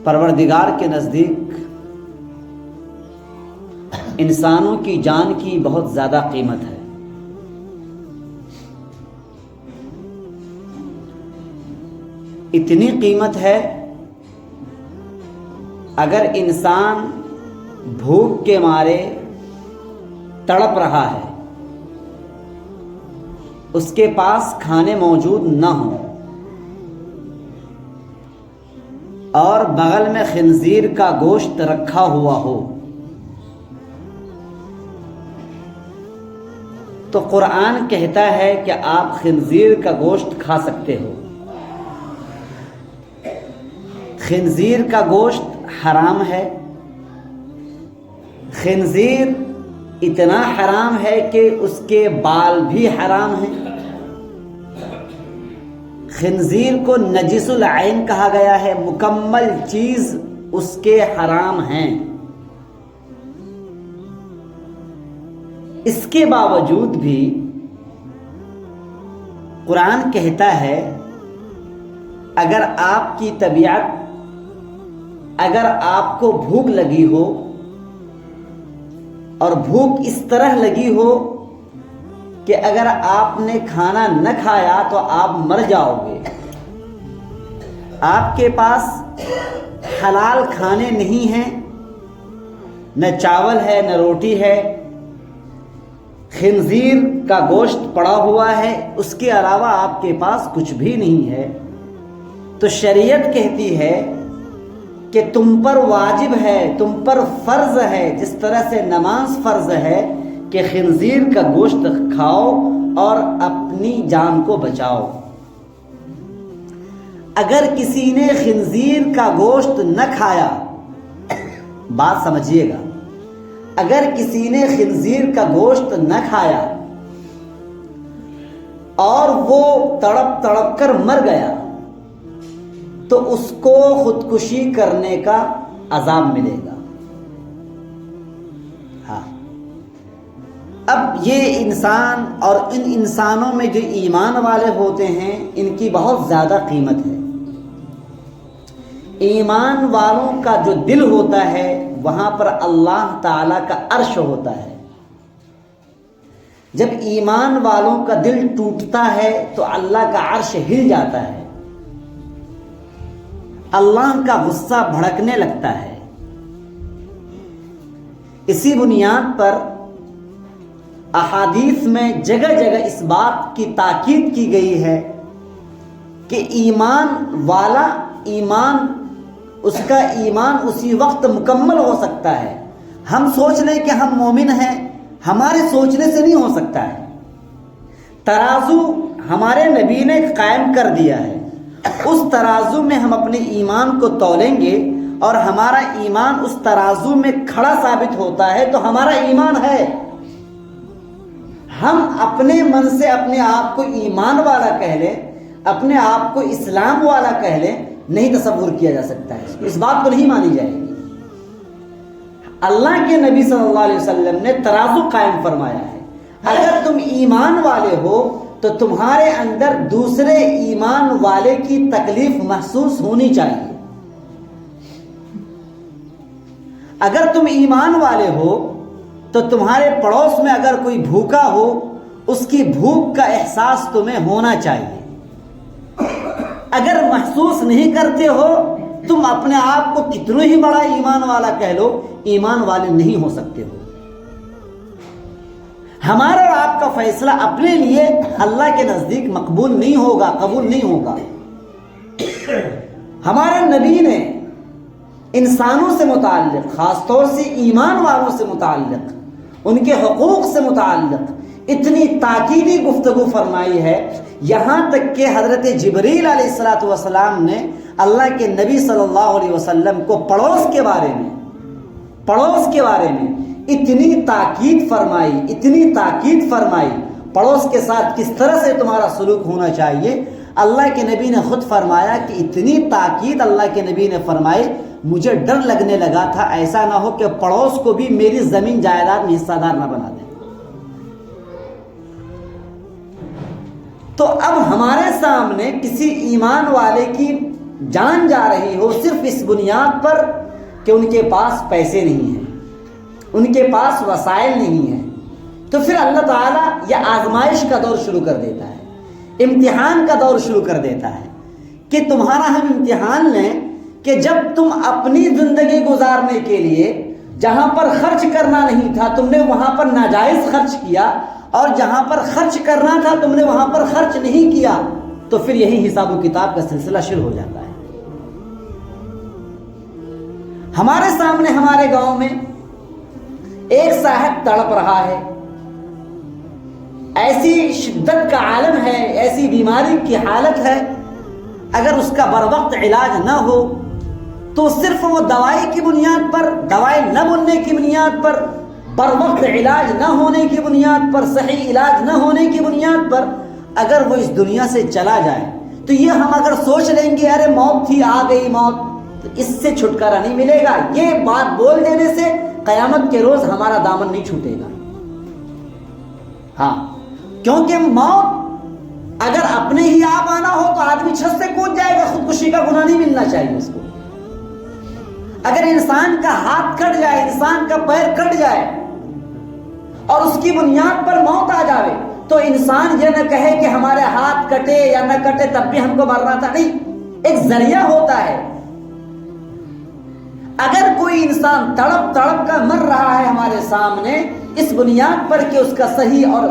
پروردگار کے نزدیک انسانوں کی جان کی بہت زیادہ قیمت ہے۔ اتنی قیمت ہے اگر انسان بھوک کے مارے تڑپ رہا ہے، اس کے پاس کھانے موجود نہ ہوں اور بغل میں خنزیر کا گوشت رکھا ہوا ہو، تو قرآن کہتا ہے کہ آپ خنزیر کا گوشت کھا سکتے ہو۔ خنزیر کا گوشت حرام ہے۔ خنزیر اتنا حرام ہے کہ اس کے بال بھی حرام ہیں۔ خنزیر کو نجس العین کہا گیا ہے، مکمل چیز اس کے حرام ہیں۔ اس کے باوجود بھی قرآن کہتا ہے اگر آپ کی طبیعت، اگر آپ کو بھوک لگی ہو اور بھوک اس طرح لگی ہو کہ اگر آپ نے کھانا نہ کھایا تو آپ مر جاؤ گے، آپ کے پاس حلال کھانے نہیں ہیں، نہ چاول ہے نہ روٹی ہے، خنزیر کا گوشت پڑا ہوا ہے، اس کے علاوہ آپ کے پاس کچھ بھی نہیں ہے، تو شریعت کہتی ہے کہ تم پر واجب ہے، تم پر فرض ہے، جس طرح سے نماز فرض ہے کہ خنزیر کا گوشت کھاؤ اور اپنی جان کو بچاؤ۔ اگر کسی نے خنزیر کا گوشت نہ کھایا، بات سمجھیے گا، اگر کسی نے خنزیر کا گوشت نہ کھایا اور وہ تڑپ تڑپ کر مر گیا تو اس کو خودکشی کرنے کا عذاب ملے گا۔ ہاں، اب یہ انسان اور ان انسانوں میں جو ایمان والے ہوتے ہیں ان کی بہت زیادہ قیمت ہے۔ ایمان والوں کا جو دل ہوتا ہے وہاں پر اللہ تعالیٰ کا عرش ہوتا ہے۔ جب ایمان والوں کا دل ٹوٹتا ہے تو اللہ کا عرش ہل جاتا ہے، اللہ کا غصہ بھڑکنے لگتا ہے۔ اسی بنیاد پر احادیث میں جگہ جگہ اس بات کی تاکید کی گئی ہے کہ ایمان والا اس کا ایمان اسی وقت مکمل ہو سکتا ہے۔ ہم سوچ لیں کہ ہم مومن ہیں، ہمارے سوچنے سے نہیں ہو سکتا ہے۔ ترازو ہمارے نبی نے قائم کر دیا ہے، اس ترازو میں ہم اپنے ایمان کو تولیں گے اور ہمارا ایمان اس ترازو میں کھڑا ثابت ہوتا ہے تو ہمارا ایمان ہے۔ ہم اپنے من سے اپنے آپ کو ایمان والا کہہ لیں، اپنے آپ کو اسلام والا کہہ لیں، نہیں تصور کیا جا سکتا ہے، اس بات کو نہیں مانی جائے گی۔ اللہ کے نبی صلی اللہ علیہ وسلم نے ترازو قائم فرمایا ہے، اگر تم ایمان والے ہو تو تمہارے اندر دوسرے ایمان والے کی تکلیف محسوس ہونی چاہیے۔ اگر تم ایمان والے ہو تو تمہارے پڑوس میں اگر کوئی بھوکا ہو اس کی بھوک کا احساس تمہیں ہونا چاہیے۔ اگر محسوس نہیں کرتے ہو، تم اپنے آپ کو کتنا ہی بڑا ایمان والا کہہ لو، ایمان والے نہیں ہو سکتے ہو۔ ہمارا اور آپ کا فیصلہ اپنے لیے اللہ کے نزدیک مقبول نہیں ہوگا، قبول نہیں ہوگا۔ ہمارے نبی نے انسانوں سے متعلق، خاص طور سے ایمان والوں سے متعلق، ان کے حقوق سے متعلق اتنی تاکیدی گفتگو فرمائی ہے، یہاں تک کہ حضرت جبریل علیہ السلام نے اللہ کے نبی صلی اللہ علیہ وسلم کو پڑوس کے بارے میں اتنی تاکید فرمائی، پڑوس کے ساتھ کس طرح سے تمہارا سلوک ہونا چاہیے۔ اللہ کے نبی نے خود فرمایا کہ اتنی تاکید اللہ کے نبی نے فرمائی، مجھے ڈر لگنے لگا تھا ایسا نہ ہو کہ پڑوس کو بھی میری زمین جائیداد میں حصہ دار نہ بنا دیں۔ تو اب ہمارے سامنے کسی ایمان والے کی جان جا رہی ہو صرف اس بنیاد پر کہ ان کے پاس پیسے نہیں ہیں، ان کے پاس وسائل نہیں ہیں، تو پھر اللہ تعالیٰ یہ آزمائش کا دور شروع کر دیتا ہے، امتحان کا دور شروع کر دیتا ہے کہ تمہارا ہم امتحان لیں کہ جب تم اپنی زندگی گزارنے کے لیے جہاں پر خرچ کرنا نہیں تھا تم نے وہاں پر ناجائز خرچ کیا، اور جہاں پر خرچ کرنا تھا تم نے وہاں پر خرچ نہیں کیا، تو پھر یہی حساب و کتاب کا سلسلہ شروع ہو جاتا ہے۔ ہمارے سامنے ہمارے گاؤں میں ایک صاحب تڑپ رہا ہے، ایسی شدت کا عالم ہے، ایسی بیماری کی حالت ہے، اگر اس کا بر وقت علاج نہ ہو تو صرف وہ دوائی کی بنیاد پر، دوائی نہ ملنے کی بنیاد پر، بر وقت علاج نہ ہونے کی بنیاد پر، صحیح علاج نہ ہونے کی بنیاد پر اگر وہ اس دنیا سے چلا جائے تو یہ ہم اگر سوچ لیں گے ارے موت تھی آ گئی موت، تو اس سے چھٹکارا نہیں ملے گا۔ یہ بات بول دینے سے قیامت کے روز ہمارا دامن نہیں چھوٹے گا۔ ہاں، کیونکہ موت اگر اپنے ہی آپ آنا ہو تو آدمی چھت سے کود جائے گا، خودکشی کا گناہ نہیں ملنا چاہیے اس کو۔ اگر انسان کا ہاتھ کٹ جائے، انسان کا پیر کٹ جائے اور اس کی بنیاد پر موت آ جائے تو انسان یہ نہ کہے کہ ہمارے ہاتھ کٹے یا نہ کٹے تب بھی ہم کو مرنا تھا، نہیں، ایک ذریعہ ہوتا ہے۔ اگر کوئی انسان تڑپ تڑپ کر مر رہا ہے ہمارے سامنے اس بنیاد پر کہ اس کا صحیح اور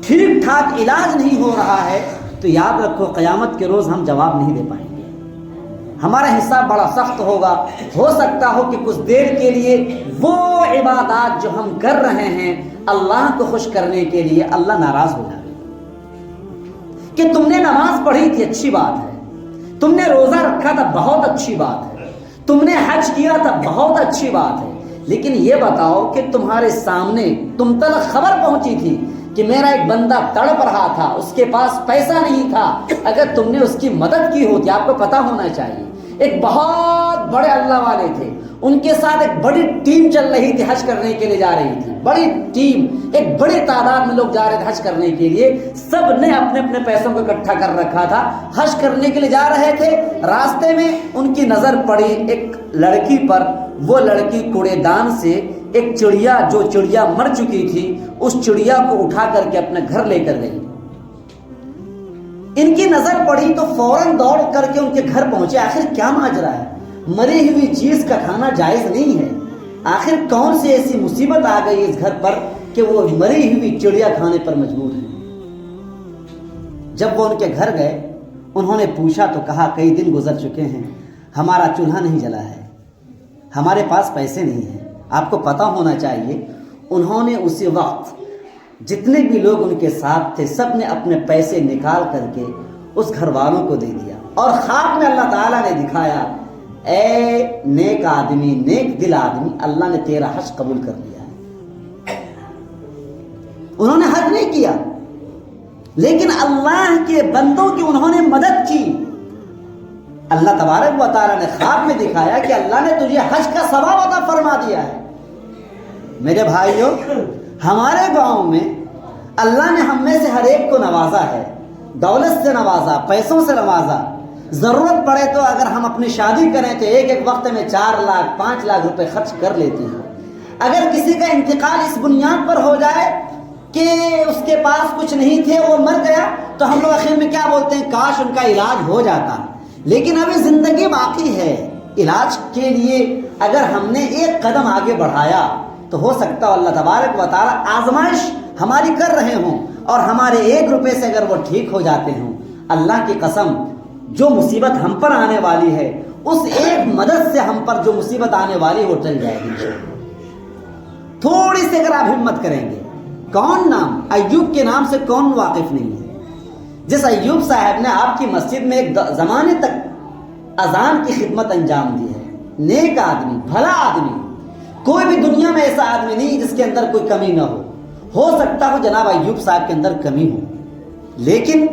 ٹھیک ٹھاک علاج نہیں ہو رہا ہے، تو یاد رکھو قیامت کے روز ہم جواب نہیں دے پائیں گے، ہمارا حساب بڑا سخت ہوگا۔ ہو سکتا ہو کہ کچھ دیر کے لیے وہ عبادات جو ہم کر رہے ہیں اللہ کو خوش کرنے کے لیے اللہ ناراض ہو جائے کہ تم نے نماز پڑھی تھی، اچھی بات ہے، تم نے روزہ رکھا تھا، بہت اچھی بات ہے، تم نے حج کیا تھا، بہت اچھی بات ہے، لیکن یہ بتاؤ کہ تمہارے سامنے تم تک خبر پہنچی تھی کہ میرا ایک بندہ تڑپ رہا تھا، اس کے پاس پیسہ نہیں تھا، اگر تم نے اس کی مدد کی ہوتی، آپ کو پتا ہونا چاہیے ایک بہت بڑے اللہ والے تھے، ان کے ساتھ ایک بڑی ٹیم چل رہی تھی، حج کرنے کے لیے جا رہی تھی، بڑی ٹیم، ایک بڑی تعداد میں لوگ جا رہے تھے حج کرنے کے لیے، سب نے اپنے اپنے پیسوں کو اکٹھا کر رکھا تھا، حج کرنے کے لیے جا رہے تھے، راستے میں ان کی نظر پڑی ایک لڑکی پر، وہ لڑکی کوڑے دان سے ایک چڑیا، جو چڑیا مر چکی تھی، اس چڑیا کو اٹھا کر کے اپنے گھر لے کر گئی۔ ان کی نظر پڑی تو فوراً دوڑ کر کے ان کے گھر پہنچے، آخر کیا ماجرا ہے، مری ہوئی چیز کا کھانا جائز نہیں ہے، آخر کون سی ایسی مصیبت آ گئی اس گھر پر کہ وہ مری ہوئی چڑیا کھانے پر مجبور ہے۔ جب وہ ان کے گھر گئے انہوں نے پوچھا تو کہا کئی دن گزر چکے ہیں، ہمارا چولہا نہیں جلا ہے، ہمارے پاس پیسے نہیں ہیں۔ آپ کو پتا ہونا چاہیے انہوں نے اسی وقت جتنے بھی لوگ ان کے ساتھ تھے سب نے اپنے پیسے نکال کر کے اس گھر والوں کو دے دیا، اور خواب میں اللہ تعالیٰ نے دکھایا اے نیک آدمی، نیک دل آدمی، اللہ نے تیرا حج قبول کر لیا ہے۔ انہوں نے حج نہیں کیا لیکن اللہ کے بندوں کی انہوں نے مدد کی۔ اللہ تبارک و تعالیٰ نے خواب میں دکھایا کہ اللہ نے تجھے حج کا ثواب عطا فرما دیا ہے۔ میرے بھائیوں، ہمارے گاؤں میں اللہ نے ہم میں سے ہر ایک کو نوازا ہے، دولت سے نوازا، پیسوں سے نوازا۔ ضرورت پڑے تو اگر ہم اپنی شادی کریں تو ایک ایک وقت میں 4 لاکھ 5 لاکھ روپے خرچ کر لیتے ہیں۔ اگر کسی کا انتقال اس بنیاد پر ہو جائے کہ اس کے پاس کچھ نہیں تھے، وہ مر گیا، تو ہم لوگ آخر میں کیا بولتے ہیں، کاش ان کا علاج ہو جاتا، لیکن ابھی زندگی باقی ہے۔ علاج کے لیے اگر ہم نے ایک قدم آگے بڑھایا تو ہو سکتا ہے اللہ تبارک و تعالیٰ آزمائش ہماری کر رہے ہوں اور ہمارے 1 روپے سے اگر وہ ٹھیک ہو جاتے ہوں، اللہ کی قسم جو مصیبت ہم پر آنے والی ہے اس ایک مدد سے ہم پر جو مصیبت آنے والی وہ ٹل جائے گی۔ تھوڑی سی اگر آپ ہمت کریں گے، کون نام ایوب کے نام سے کون واقف نہیں ہے؟ جس ایوب صاحب نے آپ کی مسجد میں ایک زمانے تک اذان کی خدمت انجام دی ہے، نیک آدمی، بھلا آدمی، کوئی بھی دنیا میں ایسا آدمی نہیں جس کے اندر کوئی کمی نہ ہو سکتا ہو جناب ایوب صاحب کے اندر کمی ہو، لیکن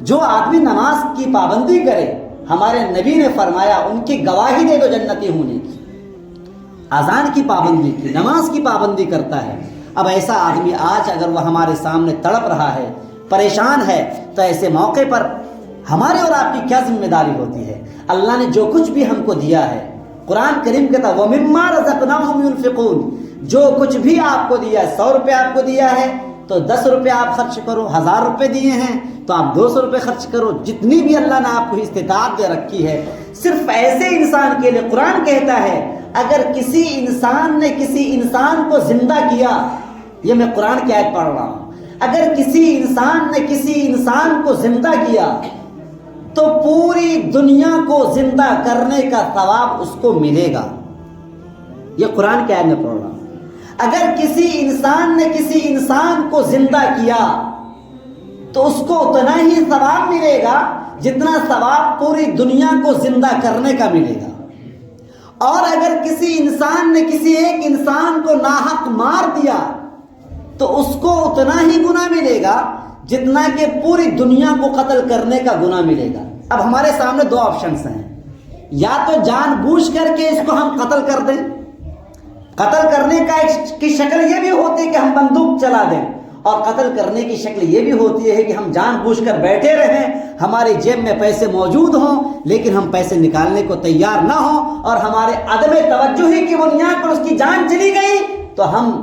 جو آدمی نماز کی پابندی کرے، ہمارے نبی نے فرمایا ان کی گواہی دے دو جنتی ہونے کی، اذان کی پابندی کی، نماز کی پابندی کرتا ہے۔ اب ایسا آدمی آج اگر وہ ہمارے سامنے تڑپ رہا ہے، پریشان ہے، تو ایسے موقع پر ہمارے اور آپ کی کیا ذمہ داری ہوتی ہے؟ اللہ نے جو کچھ بھی ہم کو دیا ہے، قرآن کریم کہتا ہے وَمِمَّا رَزَقْنَاهُمْ يُنْفِقُونَ، جو کچھ بھی آپ کو دیا ہے، 100 روپے آپ کو دیا ہے تو 10 روپے آپ خرچ کرو، 1000 روپے دیے ہیں تو آپ 200 روپے خرچ کرو، جتنی بھی اللہ نے آپ کو استطاعت دے رکھی ہے۔ صرف ایسے انسان کے لیے قرآن کہتا ہے اگر کسی انسان نے کسی انسان کو زندہ کیا، یہ میں قرآن کی آیت پڑھ رہا ہوں، اگر کسی انسان نے کسی انسان کو زندہ کیا تو پوری دنیا کو زندہ کرنے کا ثواب اس کو ملے گا۔ یہ قرآن کی آیت میں پڑھ رہا ہوں۔ اگر کسی انسان نے کسی انسان کو زندہ کیا تو اس کو اتنا ہی ثواب ملے گا جتنا ثواب پوری دنیا کو زندہ کرنے کا ملے گا۔ اور اگر کسی انسان نے کسی ایک انسان کو ناحق مار دیا تو اس کو اتنا ہی گناہ ملے گا جتنا کہ پوری دنیا کو قتل کرنے کا گناہ ملے گا۔ اب ہمارے سامنے دو آپشنز ہیں، یا تو جان بوجھ کر کے اس کو ہم قتل کر دیں، قتل کرنے کی شکل یہ بھی ہوتی ہے کہ ہم بندوق چلا دیں، اور قتل کرنے کی شکل یہ بھی ہوتی ہے کہ ہم جان بوجھ کر بیٹھے رہیں، ہماری جیب میں پیسے موجود ہوں لیکن ہم پیسے نکالنے کو تیار نہ ہوں، اور ہمارے عدم توجہی کی بنیاد پر اس کی جان چلی گئی تو ہم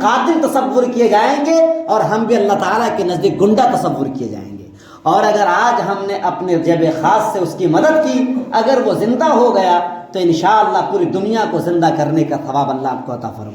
قاتل تصور کیے جائیں گے اور ہم بھی اللہ تعالیٰ کے نزدیک گنڈا تصور کیے جائیں گے۔ اور اگر آج ہم نے اپنے جیب خاص سے اس کی مدد کی، اگر وہ زندہ ہو گیا تو انشاءاللہ پوری دنیا کو زندہ کرنے کا ثواب اللہ آپ کو عطا فرمائے۔